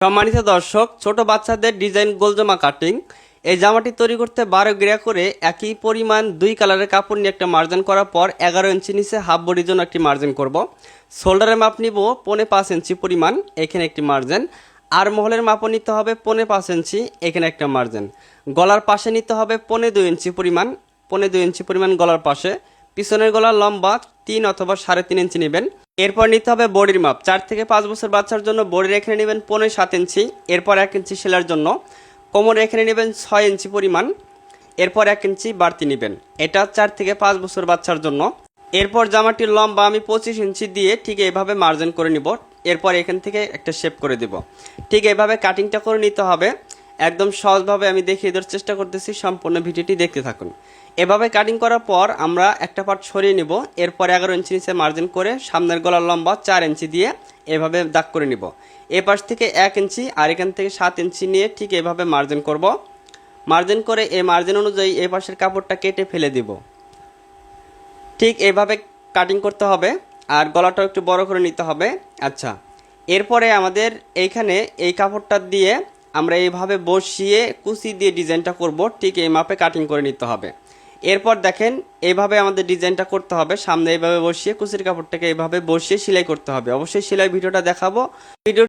সম্মানিত দর্শক, ছোট বাচ্চাদের ডিজাইন গোলজামা কাটিং। এই জামাটি তৈরি করতে 12 গিরা করে একই পরিমাণ 2 কালারের কাপড় নিয়ে একটা মার্জিন করার পর 11 ইঞ্চি নিচে হাফ বডির জন্য একটি মার্জিন করব। শোল্ডারের মাপ নিব 4.5 ইঞ্চি পরিমাণ, এখানে একটি মার্জিন। আর মহলের মাপও নিতে হবে 4.5 ইঞ্চি, এখানে একটা মার্জিন। গলার পাশে নিতে হবে 4.2 ইঞ্চি পরিমাণ, 4.2 ইঞ্চি পরিমাণ গলার পাশে। পিছনের গলার লম্বা 3 অথবা 3.5 ইঞ্চি নেবেন। এরপর নিতে হবে বডির মাপ। 4 থেকে 5 বছর বাচ্চার জন্য বডির এখানে নেবেন 5.7 ইঞ্চি। এরপর 1 ইঞ্চি সেলার জন্য কোমর এখানে নেবেন 6 ইঞ্চি পরিমাণ। এরপর 1 ইঞ্চি বাড়তি নেবেন। এটা 4 থেকে 5 বছর বাচ্চার জন্য। এরপর জামাটির লম্বা আমি 25 ইঞ্চি দিয়ে ঠিক এইভাবে মার্জিন করে নিব। এরপর এখান থেকে একটা শেপ করে দেব। ঠিক এইভাবে কাটিংটা করে নিতে হবে। একদম সহজভাবে আমি দেখিয়ে দেওয়ার চেষ্টা করতেছি, সম্পূর্ণ ভিডিওটি দেখতে থাকুন। এভাবে কাটিং করার পর আমরা একটা পার্ট সরিয়ে নিব। এরপর 11 ইঞ্চি নিচে মার্জিন করে সামনের গলার লম্বা 4 ইঞ্চি দিয়ে এভাবে দাগ করে নিব। এই পাশ থেকে 1 ইঞ্চি আর এখান থেকে 7 ইঞ্চি নিয়ে ঠিক এভাবে মার্জিন করব। মার্জিন করে এই মার্জিন অনুযায়ী এই পাশের কাপড়টা কেটে ফেলে দিব। ঠিক এইভাবে কাটিং করতে হবে। আর গলাটাও একটু বড় করে নিতে হবে। আচ্ছা, এরপরে আমাদের এইখানে এই কাপড়টা দিয়ে আমরা এইভাবে বসিয়ে কুচি দিয়ে ডিজাইনটা করব। ঠিক এই মাপে কাটিং করে নিতে হবে। এরপর দেখেন এইভাবে আমাদের ডিজাইনটা করতে হবে। সামনে এইভাবে বসিয়ে কুচির কাপড়টাকে এইভাবে বসিয়ে সেলাই করতে হবে। অবশ্যই সেলাই ভিডিওটা দেখাবো। ভিডিও